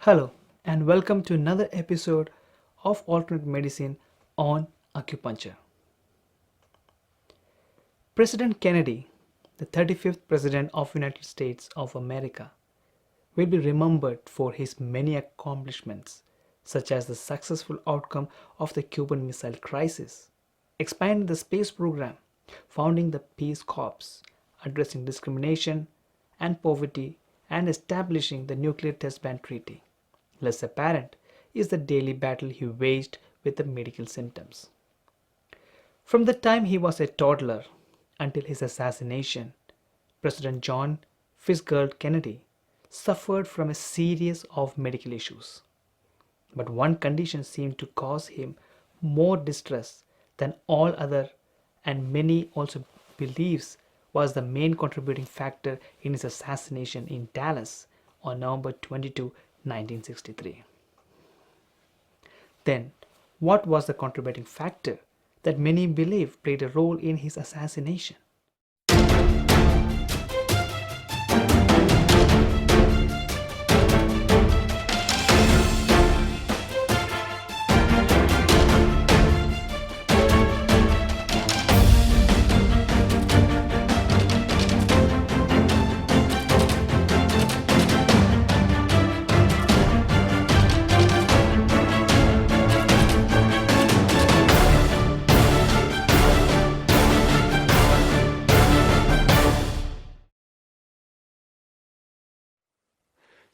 Hello, and welcome to another episode of Alternate Medicine on acupuncture. President Kennedy, the 35th President of United States of America, will be remembered for his many accomplishments, such as the successful outcome of the Cuban Missile Crisis, expanding the space program, founding the Peace Corps, addressing discrimination and poverty, and establishing the Nuclear Test Ban Treaty. Less apparent is the daily battle he waged with the medical symptoms. From the time he was a toddler until his assassination, President John Fitzgerald Kennedy suffered from a series of medical issues. But one condition seemed to cause him more distress than all other, and many also believes was the main contributing factor in his assassination in Dallas on November 22, 1963. Then, what was the contributing factor that many believe played a role in his assassination?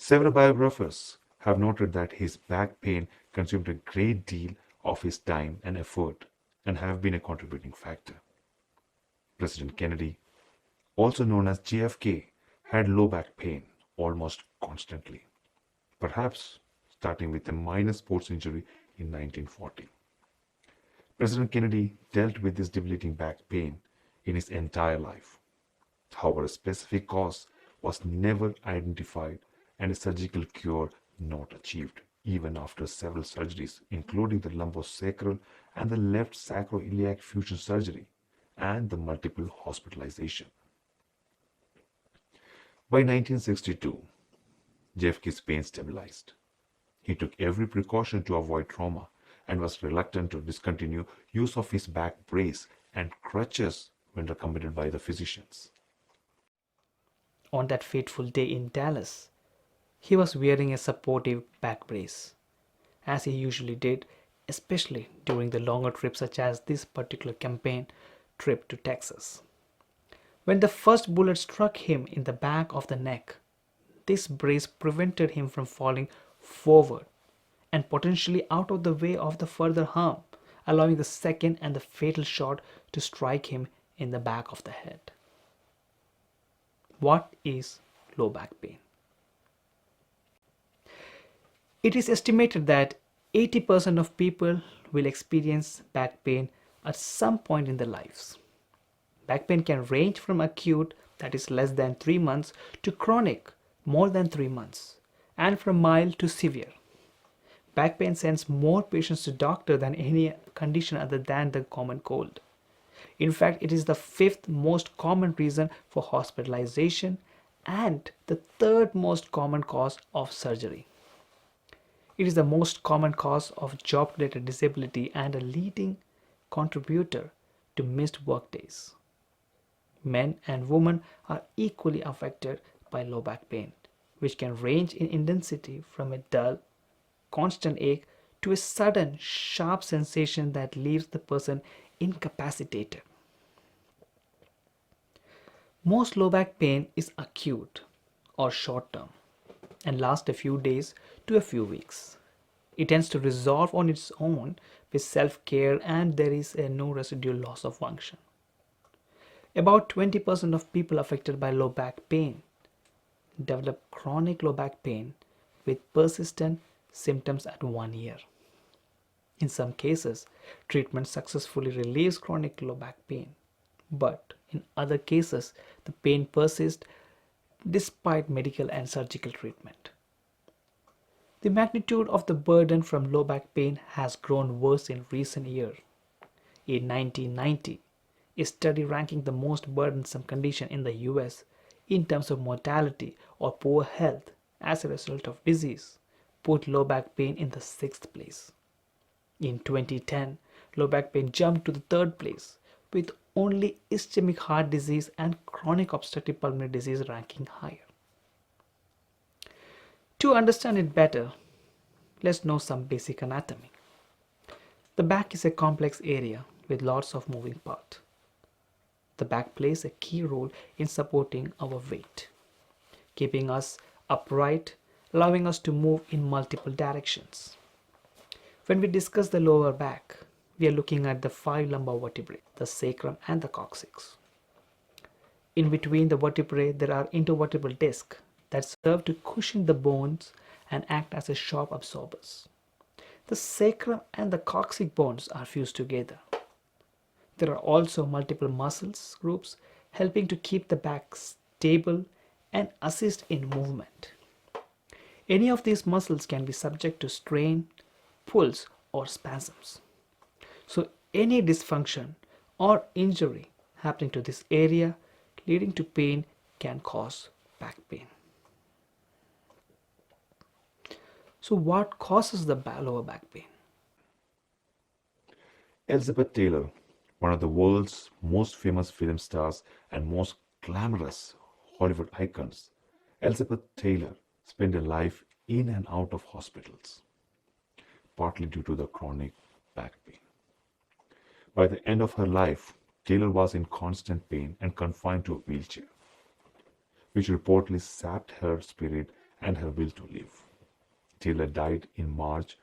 Several biographers have noted that his back pain consumed a great deal of his time and effort and have been a contributing factor. President Kennedy, also known as JFK, had low back pain almost constantly, perhaps starting with a minor sports injury in 1940. President Kennedy dealt with this debilitating back pain in his entire life. However, a specific cause was never identified and a surgical cure not achieved, even after several surgeries, including the lumbosacral and the left sacroiliac fusion surgery and the multiple hospitalization. By 1962, JFK's pain stabilized. He took every precaution to avoid trauma and was reluctant to discontinue use of his back brace and crutches when recommended by the physicians. On that fateful day in Dallas, he was wearing a supportive back brace, as he usually did, especially during the longer trips such as this particular campaign trip to Texas. When the first bullet struck him in the back of the neck, this brace prevented him from falling forward and potentially out of the way of the further harm, allowing the second and the fatal shot to strike him in the back of the head. What is low back pain? It is estimated that 80% of people will experience back pain at some point in their lives. Back pain can range from acute, that is less than 3 months, to chronic, more than 3 months, and from mild to severe. Back pain sends more patients to doctor than any condition other than the common cold. In fact, it is the fifth most common reason for hospitalization and the third most common cause of surgery. It is the most common cause of job-related disability and a leading contributor to missed workdays. Men and women are equally affected by low back pain, which can range in intensity from a dull, constant ache to a sudden, sharp sensation that leaves the person incapacitated. Most low back pain is acute or short term and lasts a few days to a few weeks. It tends to resolve on its own with self care and there is no residual loss of function. About 20% of people affected by low back pain develop chronic low back pain with persistent symptoms at 1 year. In some cases, treatment successfully relieves chronic low back pain, but in other cases, the pain persists despite medical and surgical treatment. The magnitude of the burden from low back pain has grown worse in recent years. In 1990, a study ranking the most burdensome condition in the US in terms of mortality or poor health as a result of disease put low back pain in the sixth place. In 2010, low back pain jumped to the third place, with only ischemic heart disease and chronic obstructive pulmonary disease ranking higher. To understand it better, let's know some basic anatomy. The back is a complex area with lots of moving parts. The back plays a key role in supporting our weight, keeping us upright, allowing us to move in multiple directions. When we discuss the lower back, we are looking at the five lumbar vertebrae, the sacrum and the coccyx. In between the vertebrae, there are intervertebral discs that serve to cushion the bones and act as a shock absorbers. The sacrum and the coccyx bones are fused together. There are also multiple muscles groups helping to keep the back stable and assist in movement. Any of these muscles can be subject to strain, pulls, or spasms. So, any dysfunction or injury happening to this area leading to pain can cause back pain. So, what causes the lower back pain? Elizabeth Taylor, one of the world's most famous film stars and most glamorous Hollywood icons, Elizabeth Taylor spent her life in and out of hospitals, partly due to the chronic back pain. By the end of her life, Taylor was in constant pain and confined to a wheelchair, which reportedly sapped her spirit and her will to live. Taylor died in March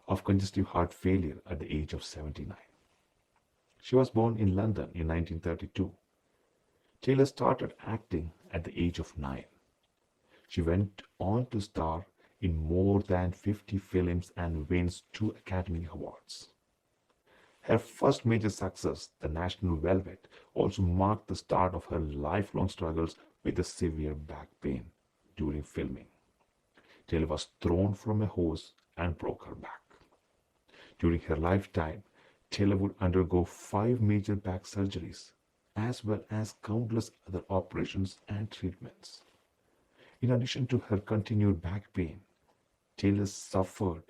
of congestive heart failure at the age of 79. She was born in London in 1932. Taylor started acting at the age of 9. She went on to star in more than 50 films and wins 2 Academy Awards. Her first major success, The National Velvet, also marked the start of her lifelong struggles with a severe back pain during filming. Taylor was thrown from a horse and broke her back. During her lifetime, Taylor would undergo 5 major back surgeries, as well as countless other operations and treatments. In addition to her continued back pain, Taylor suffered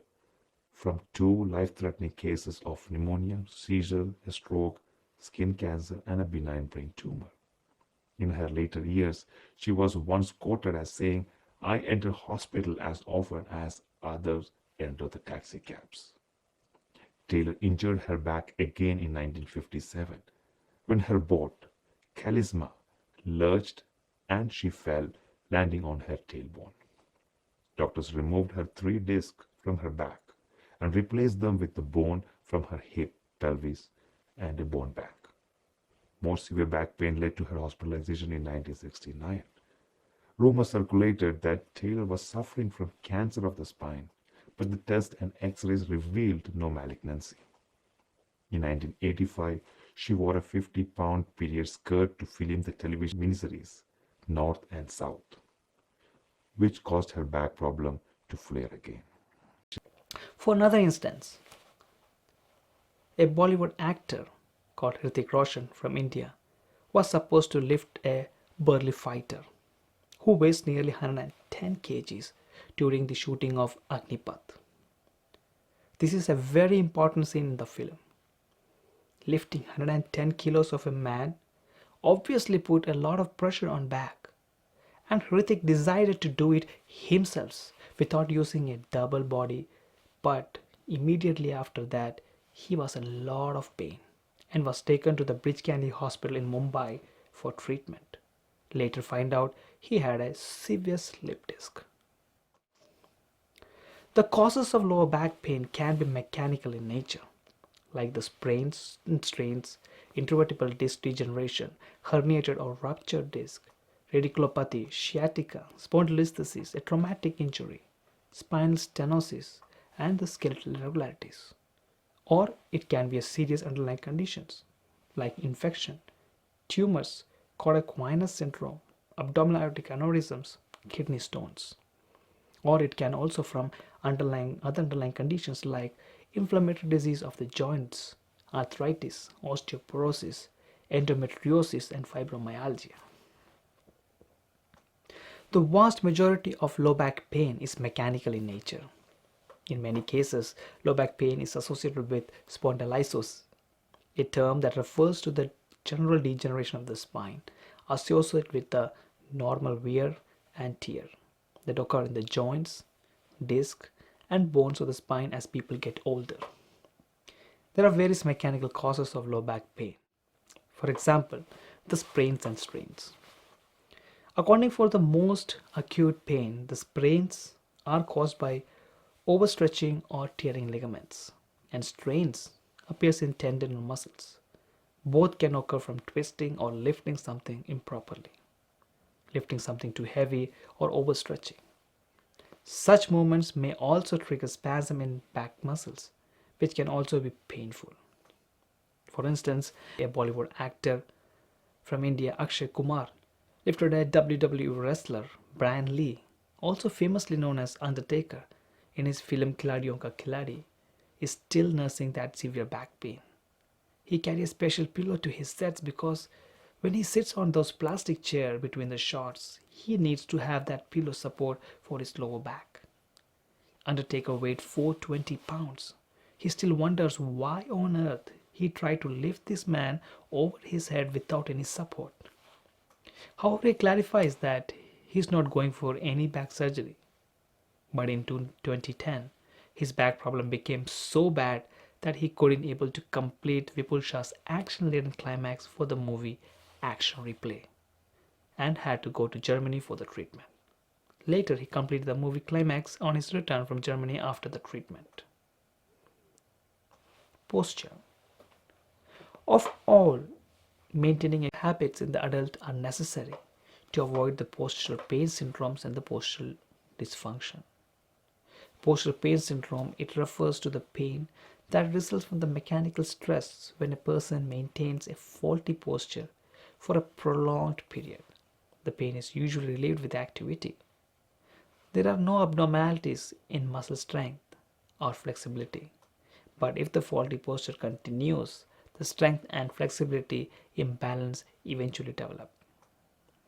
from 2 life-threatening cases of pneumonia, seizure, a stroke, skin cancer, and a benign brain tumor. In her later years, she was once quoted as saying, "I enter hospital as often as others enter the taxi cabs." Taylor injured her back again in 1957 when her boat, Charisma, lurched and she fell, landing on her tailbone. Doctors removed her 3 discs from her back and replaced them with the bone from her hip, pelvis, and a bone back. More severe back pain led to her hospitalization in 1969. Rumors circulated that Taylor was suffering from cancer of the spine, but the tests and x-rays revealed no malignancy. In 1985, she wore a 50-pound period skirt to film the television miniseries North and South, which caused her back problem to flare again. For another instance, a Bollywood actor called Hrithik Roshan from India was supposed to lift a burly fighter who weighs nearly 110 kgs during the shooting of Agnipath. This is a very important scene in the film. Lifting 110 kilos of a man obviously put a lot of pressure on back, and Hrithik decided to do it himself without using a double body, but immediately after that he was in a lot of pain and was taken to the Bridge Candy Hospital in Mumbai for treatment. Later find out he had a severe slip disc. The causes of lower back pain can be mechanical in nature, like the sprains and strains, intervertebral disc degeneration, herniated or ruptured disc, radiculopathy, sciatica, spondylolisthesis, a traumatic injury, spinal stenosis, and the skeletal irregularities. Or it can be a serious underlying conditions like infection, tumors, cardiac venous syndrome, abdominal aortic aneurysms, kidney stones. Or it can also from other underlying conditions like inflammatory disease of the joints, arthritis, osteoporosis, endometriosis, and fibromyalgia. The vast majority of low back pain is mechanical in nature, In many cases, low back pain is associated with spondylosis, a term that refers to the general degeneration of the spine associated with the normal wear and tear that occur in the joints, disc, and bones of the spine as people get older. There are various mechanical causes of low back pain. For example, the sprains and strains. According for the most acute pain, the sprains are caused by overstretching or tearing ligaments, and strains appears in tendon and muscles. Both can occur from twisting or lifting something improperly, lifting something too heavy or overstretching. Such movements may also trigger spasm in back muscles, which can also be painful. For instance, a Bollywood actor from India, Akshay Kumar, lifted a WWE wrestler, Brian Lee, also famously known as Undertaker, in his film Khiladiyon Ka Khiladi, is still nursing that severe back pain. He carries a special pillow to his sets because when he sits on those plastic chairs between the shots, he needs to have that pillow support for his lower back. Undertaker weighed 420 pounds. He still wonders why on earth he tried to lift this man over his head without any support. However, he clarifies that he's not going for any back surgery. But in 2010, his back problem became so bad that he couldn't able to complete Vipul Shah's action-laden climax for the movie Action Replay and had to go to Germany for the treatment. Later, he completed the movie climax on his return from Germany after the treatment. Posture. Of all, maintaining habits in the adult are necessary to avoid the postural pain syndromes and the postural dysfunction. Postural pain syndrome, it refers to the pain that results from the mechanical stress when a person maintains a faulty posture for a prolonged period. The pain is usually relieved with activity. There are no abnormalities in muscle strength or flexibility, but if the faulty posture continues, the strength and flexibility imbalance eventually develop.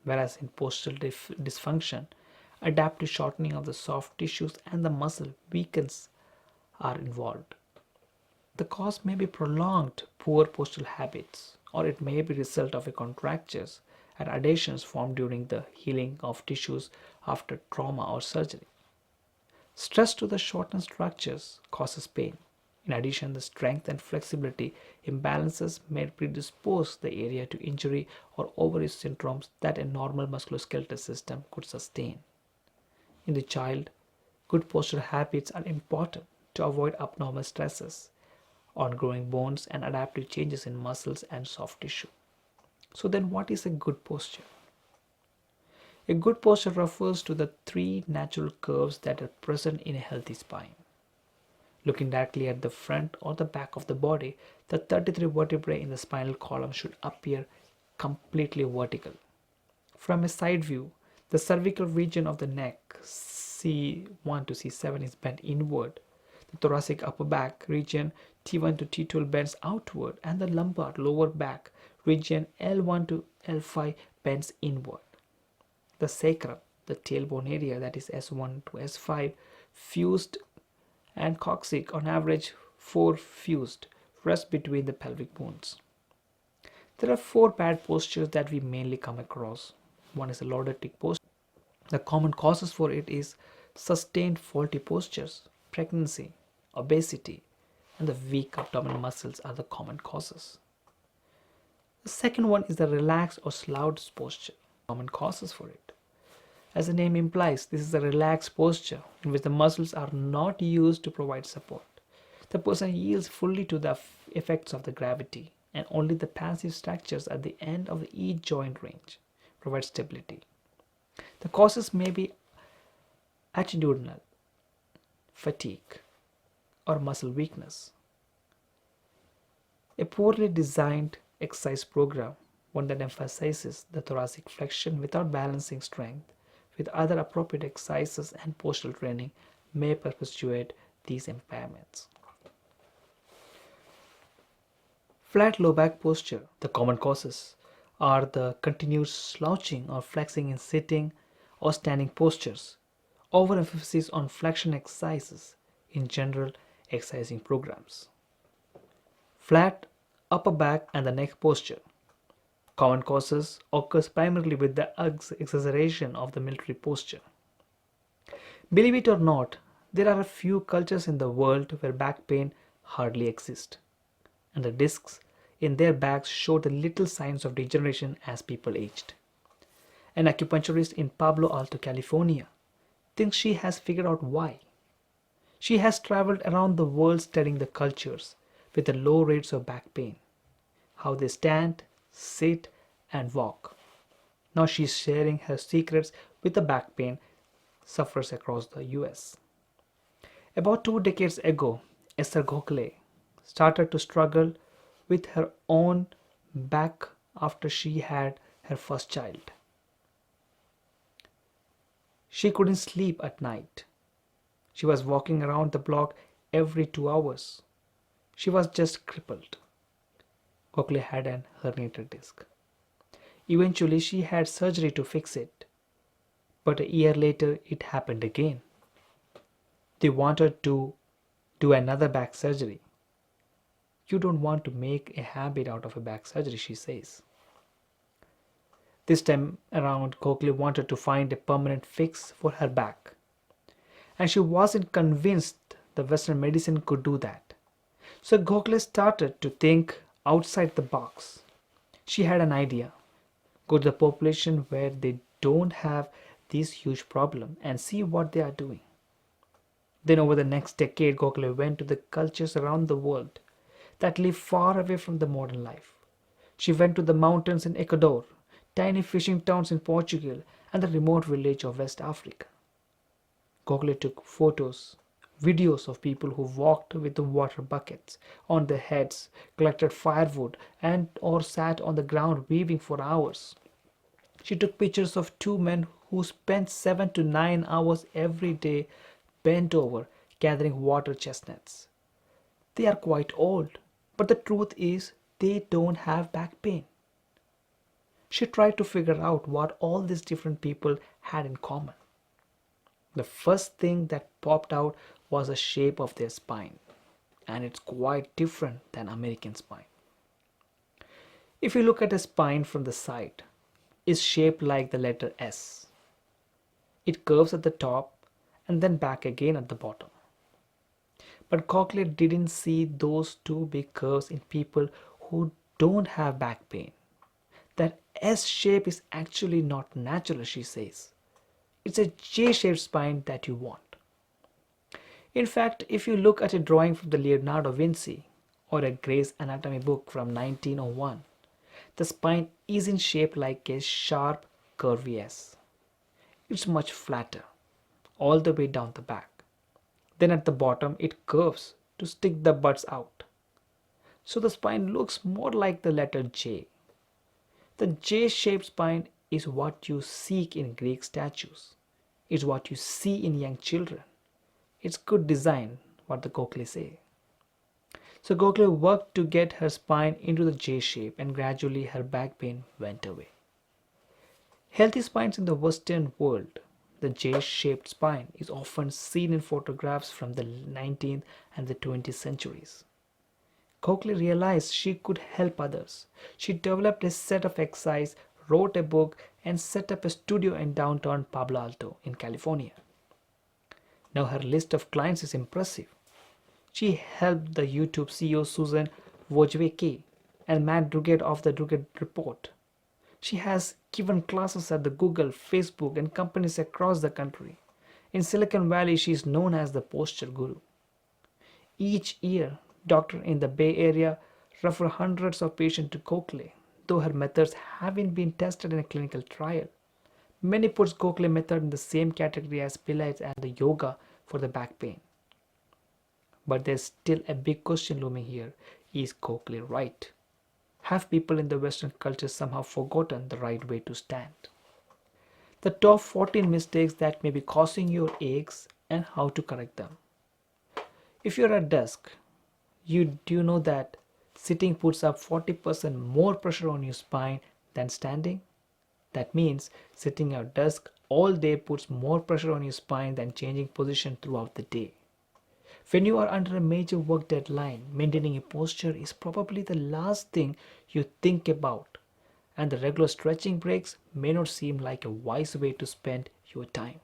Whereas in postural dysfunction, adaptive shortening of the soft tissues and the muscle weakens are involved. The cause may be prolonged poor postural habits, or it may be result of a contractures and adhesions formed during the healing of tissues after trauma or surgery. Stress to the shortened structures causes pain. In addition, the strength and flexibility imbalances may predispose the area to injury or overuse syndromes that a normal musculoskeletal system could sustain. In the child, good postural habits are important to avoid abnormal stresses on growing bones and adaptive changes in muscles and soft tissue. So then what is a good posture? A good posture refers to the three natural curves that are present in a healthy spine. Looking directly at the front or the back of the body, the 33 vertebrae in the spinal column should appear completely vertical. From a side view, the cervical region of the neck, C1 to C7, is bent inward. The thoracic upper back region, T1 to T12, bends outward, and the lumbar lower back region, L1 to L5, bends inward. The sacrum, the tailbone area, that is S1 to S5, fused, and coccyx, on average 4 fused, rest between the pelvic bones. There are 4 bad postures that we mainly come across. One is a lordotic posture. The common causes for it is sustained faulty postures, pregnancy, obesity, and the weak abdominal muscles are the common causes. The second one is the relaxed or slouched posture. Common causes for it. As the name implies, this is a relaxed posture in which the muscles are not used to provide support. The person yields fully to the effects of the gravity, and only the passive structures at the end of each joint range provide stability. The causes may be attitudinal, fatigue, or muscle weakness. A poorly designed exercise program, one that emphasizes the thoracic flexion without balancing strength with other appropriate exercises and postural training, may perpetuate these impairments. Flat low back posture. The common causes are the continuous slouching or flexing in sitting or standing postures, overemphasis on flexion exercises, in general exercising programs. Flat upper back and the neck posture. Common causes occurs primarily with the exaggeration of the military posture. Believe it or not, there are a few cultures in the world where back pain hardly exists, and the discs in their backs showed the little signs of degeneration as people aged. An acupuncturist in Palo Alto, California, thinks she has figured out why. She has traveled around the world studying the cultures with the low rates of back pain, how they stand, sit, and walk. Now she is sharing her secrets with the back pain sufferers across the US. About 2 decades ago, Esther Gokhale started to struggle with her own back after she had her first child. She couldn't sleep at night. She was walking around the block every 2 hours. She was just crippled. Gokhale had an herniated disc. Eventually, she had surgery to fix it, but a year later, it happened again. They wanted to do another back surgery. You don't want to make a habit out of a back surgery, she says. This time around, Gokhale wanted to find a permanent fix for her back, and she wasn't convinced the Western medicine could do that. So Gokhale started to think outside the box. She had an idea: go to the population where they don't have this huge problem and see what they are doing. Then, over the next decade, Gokhale went to the cultures around the world that live far away from the modern life. She went to the mountains in Ecuador, tiny fishing towns in Portugal, and the remote village of West Africa. Gokhale took photos, videos of people who walked with the water buckets on their heads, collected firewood, and or sat on the ground weaving for hours. She took pictures of two men who spent 7 to 9 hours every day bent over gathering water chestnuts. They are quite old, but the truth is they don't have back pain. She tried to figure out what all these different people had in common. The first thing that popped out was the shape of their spine, and it's quite different than American spine. If you look at a spine from the side, it's shaped like the letter S. It curves at the top and then back again at the bottom. But Cochlear didn't see those two big curves in people who don't have back pain. That S shape is actually not natural, she says. It's a J-shaped spine that you want. In fact, if you look at a drawing from the Leonardo da Vinci or a Gray's Anatomy book from 1901, the spine isn't shaped like a sharp, curvy S. It's much flatter, all the way down the back. Then at the bottom, it curves to stick the buds out. So the spine looks more like the letter J. The J-shaped spine is what you seek in Greek statues. It's what you see in young children. It's good design, what the Gokhale say. So Gokhale worked to get her spine into the J shape, and gradually her back pain went away. Healthy spines in the Western world, the J-shaped spine is often seen in photographs from the 19th and the 20th centuries. Gokhale realized she could help others. She developed a set of exercise, wrote a book, and set up a studio in downtown Palo Alto in California. Now her list of clients is impressive. She helped the YouTube CEO Susan Wojcicki and Matt Duggett of the Duggett Report. She has given classes at the Google, Facebook, and companies across the country. In Silicon Valley, she is known as the posture guru. Each year, doctors in the Bay Area refer hundreds of patients to Gokhale, though her methods haven't been tested in a clinical trial. Many put Gokhale method in the same category as Pilates and the yoga for the back pain. But there's still a big question looming here. Is Gokhale right? Have people in the Western culture somehow forgotten the right way to stand? The top 14 mistakes that may be causing your aches and how to correct them. If you're at desk, do you know that sitting puts up 40% more pressure on your spine than standing? That means sitting at desk all day puts more pressure on your spine than changing position throughout the day. When you are under a major work deadline, maintaining a posture is probably the last thing you think about, and the regular stretching breaks may not seem like a wise way to spend your time.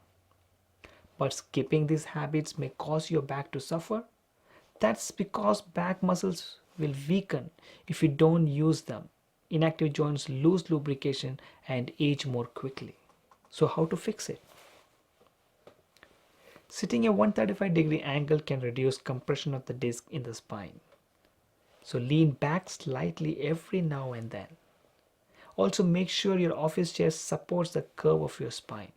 But skipping these habits may cause your back to suffer. That's because back muscles will weaken if you don't use them. Inactive joints lose lubrication and age more quickly. So, how to fix it? Sitting a 135-degree angle can reduce compression of the disc in the spine. So, lean back slightly every now and then. Also, make sure your office chair supports the curve of your spine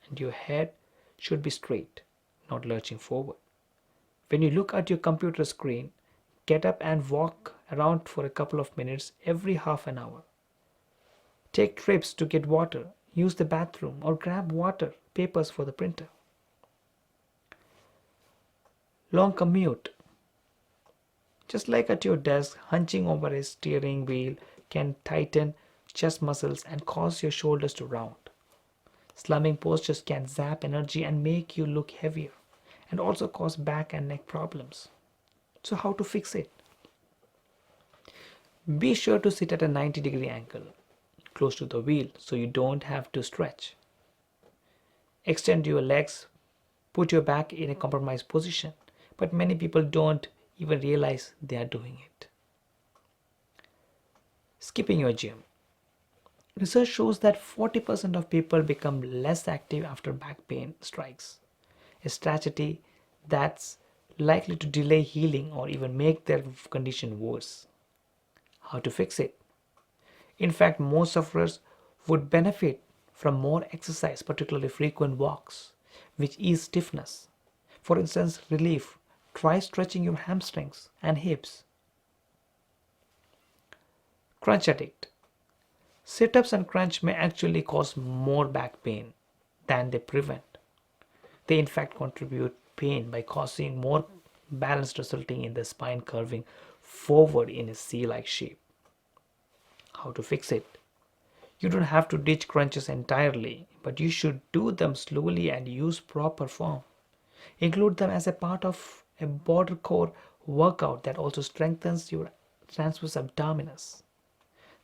and your head should be straight, not lurching forward. When you look at your computer screen, get up and walk around for a couple of minutes every half an hour. Take trips to get water, use the bathroom, or grab water, papers for the printer. Long commute. Just like at your desk, hunching over a steering wheel can tighten chest muscles and cause your shoulders to round. Slumping postures can zap energy and make you look heavier, and also cause back and neck problems. So, how to fix it? Be sure to sit at a 90-degree angle, close to the wheel, so you don't have to stretch. Extend your legs, put your back in a compromised position, but many people don't even realize they are doing it. Skipping your gym. Research shows that 40% of people become less active after back pain strikes, a strategy that's likely to delay healing or even make their condition worse. How to fix it? In fact, most sufferers would benefit from more exercise, particularly frequent walks, which ease stiffness. For instance, relief. Try stretching your hamstrings and hips. Crunch addict. Sit ups and crunch may actually cause more back pain than they prevent. They, in fact, contribute pain by causing more balance, resulting in the spine curving forward in a C like shape. How to fix it? You don't have to ditch crunches entirely, but you should do them slowly and use proper form. Include them as a part of a border core workout that also strengthens your transverse abdominis.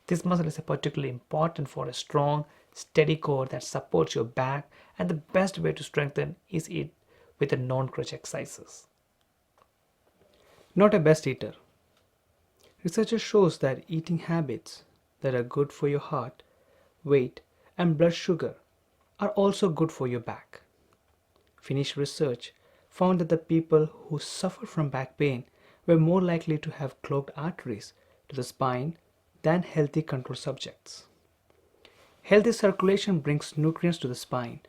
This muscle is particularly important for a strong, steady core that supports your back, and the best way to strengthen is it with a non-crunch exercises. Not a best eater. Research shows that eating habits that are good for your heart, weight, and blood sugar are also good for your back. Finnish research found that the people who suffer from back pain were more likely to have clogged arteries to the spine than healthy control subjects. Healthy circulation brings nutrients to the spine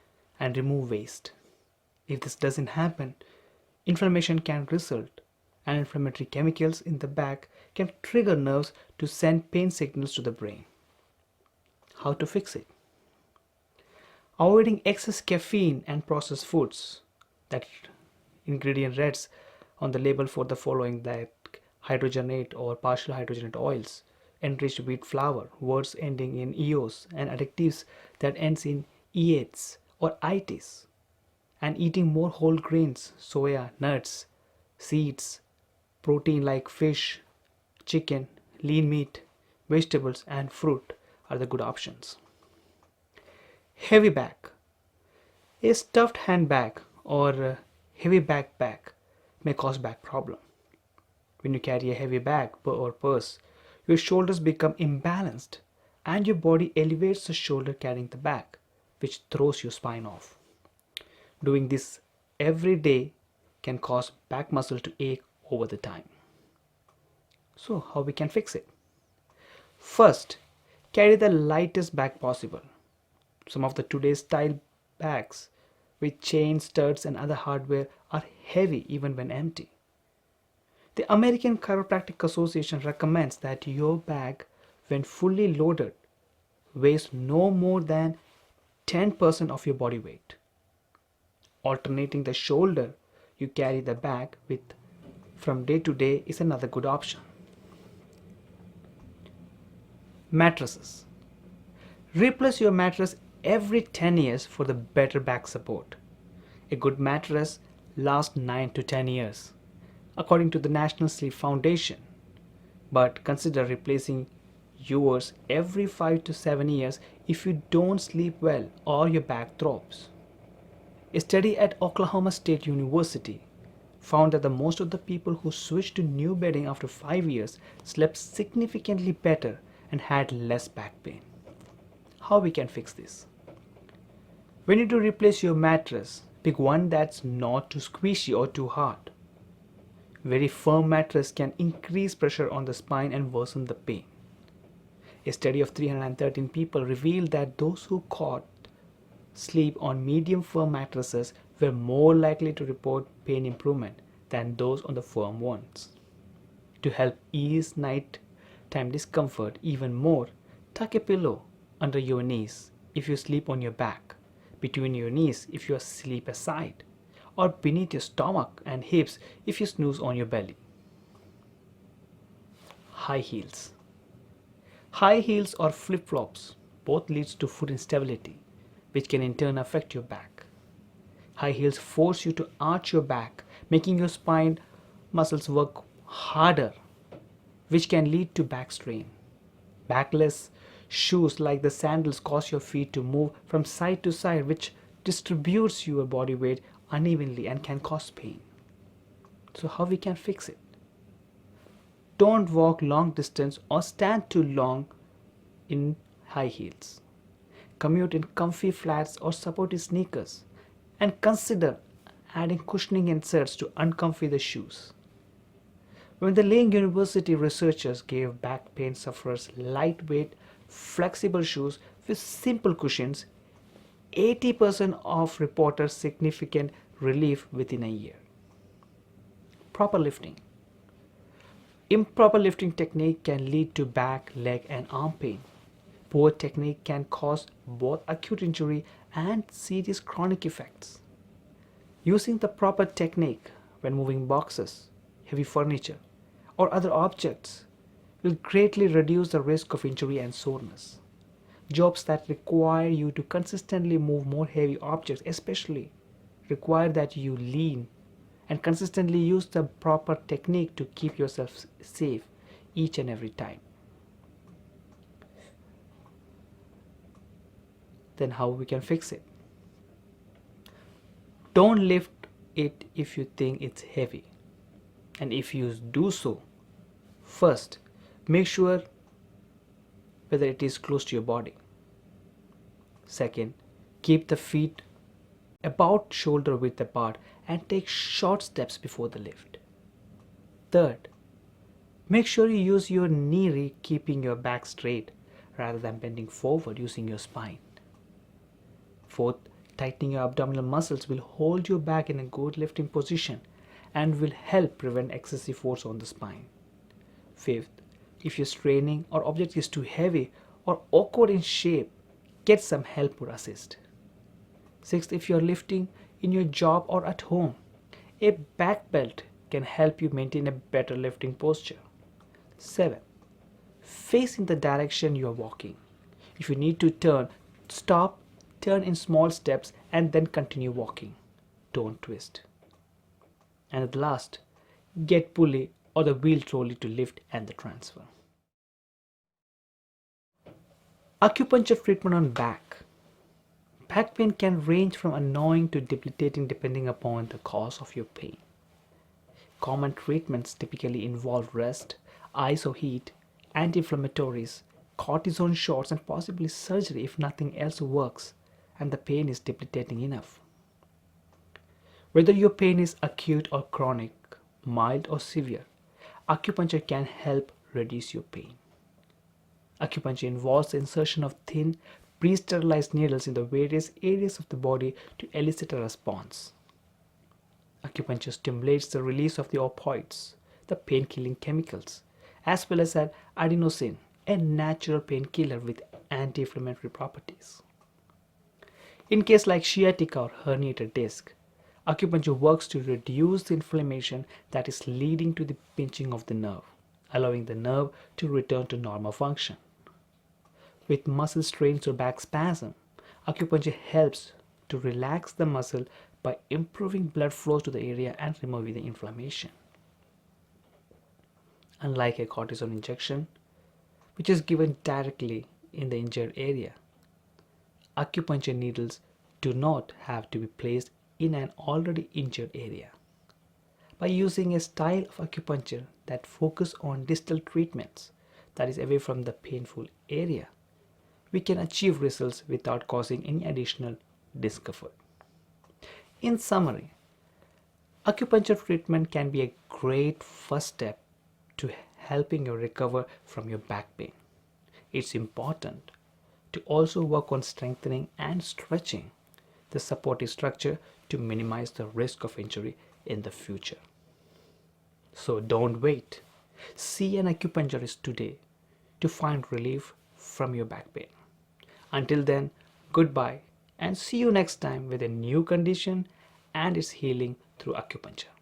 and remove waste. If this doesn't happen, inflammation can result, and inflammatory chemicals in the back can trigger nerves to send pain signals to the brain. How to fix it? Avoiding excess caffeine and processed foods. That ingredient reads on the label for the following that hydrogenate or partial hydrogenate oils, enriched wheat flour, words ending in eos, and additives that ends in eates or itis, and eating more whole grains, soya, nuts, seeds, protein like fish, chicken, lean meat, vegetables, and fruit are the good options. Heavy back. A stuffed handbag or a heavy backpack may cause back problem. When you carry a heavy bag or purse, your shoulders become imbalanced and your body elevates the shoulder carrying the bag, which throws your spine off. Doing this every day can cause back muscle to ache over the time. So, how we can fix it? First, carry the lightest bag possible. Some of the today's style bags with chains, studs, and other hardware are heavy even when empty. The American Chiropractic Association recommends that your bag, when fully loaded, weighs no more than 10% of your body weight. Alternating the shoulder you carry the bag with from day to day is another good option. Mattresses. Replace your mattress every 10 years for the better back support. A good mattress last 9 to 10 years, according to the National Sleep Foundation. But consider replacing yours every 5 to 7 years if you don't sleep well or your back throbs. A study at Oklahoma State University found that the most of the people who switched to new bedding after 5 years slept significantly better and had less back pain. How we can fix this? When you do replace your mattress, pick one that's not too squishy or too hard. Very firm mattress can increase pressure on the spine and worsen the pain. A study of 313 people revealed that those who caught sleep on medium firm mattresses were more likely to report pain improvement than those on the firm ones. To help ease nighttime discomfort even more, tuck a pillow under your knees if you sleep on your back, between your knees if you sleep aside, or beneath your stomach and hips if you snooze on your belly. High heels. High heels or flip-flops both leads to foot instability, which can in turn affect your back. High heels force you to arch your back, making your spine muscles work harder, which can lead to back strain. Backless shoes like the sandals cause your feet to move from side to side, which distributes your body weight unevenly and can cause pain. So how we can fix it? Don't walk long distance or stand too long in high heels. Commute in comfy flats or supportive sneakers, and consider adding cushioning inserts to uncomfy the shoes. When the Laying University researchers gave back pain sufferers lightweight, flexible shoes with simple cushions, 80% of reported significant relief within a year. Proper lifting. Improper lifting technique can lead to back, leg, and arm pain. Poor technique can cause both acute injury and serious chronic effects. Using the proper technique when moving boxes, heavy furniture, or other objects will greatly reduce the risk of injury and soreness. Jobs that require you to consistently move more heavy objects, especially, require that you lean and consistently use the proper technique to keep yourself safe each and every time. Then how we can fix it? Don't lift it if you think it's heavy. And if you do so, first make sure whether it is close to your body. Second, keep the feet about shoulder width apart and take short steps before the lift. Third, make sure you use your knee keeping your back straight rather than bending forward using your spine. Fourth, tightening your abdominal muscles will hold your back in a good lifting position and will help prevent excessive force on the spine. Fifth, if your straining or object is too heavy or awkward in shape, get some help or assist. Sixth, if you are lifting in your job or at home, a back belt can help you maintain a better lifting posture. 7. Face in the direction you are walking. If you need to turn, stop, turn in small steps, and then continue walking. Don't twist. And at last, get pulley or the wheel trolley to lift and the transfer. Acupuncture treatment on back. Back pain can range from annoying to debilitating depending upon the cause of your pain. Common treatments typically involve rest, ice or heat, anti-inflammatories, cortisone shots, and possibly surgery if nothing else works and the pain is debilitating enough. Whether your pain is acute or chronic, mild or severe, acupuncture can help reduce your pain. Acupuncture involves the insertion of thin, pre-sterilized needles in the various areas of the body to elicit a response. Acupuncture stimulates the release of the opioids, the pain-killing chemicals, as well as adenosine, a natural painkiller with anti-inflammatory properties. In cases like sciatica or herniated disc, acupuncture works to reduce the inflammation that is leading to the pinching of the nerve, allowing the nerve to return to normal function. With muscle strains or back spasm, acupuncture helps to relax the muscle by improving blood flow to the area and removing the inflammation. Unlike a cortisone injection, which is given directly in the injured area, acupuncture needles do not have to be placed in an already injured area. By using a style of acupuncture that focuses on distal treatments, that is away from the painful area, we can achieve results without causing any additional discomfort. In summary, acupuncture treatment can be a great first step to helping you recover from your back pain. It's important to also work on strengthening and stretching the supportive structure to minimize the risk of injury in the future. So don't wait. See an acupuncturist today to find relief from your back pain. Until then, goodbye and see you next time with a new condition and its healing through acupuncture.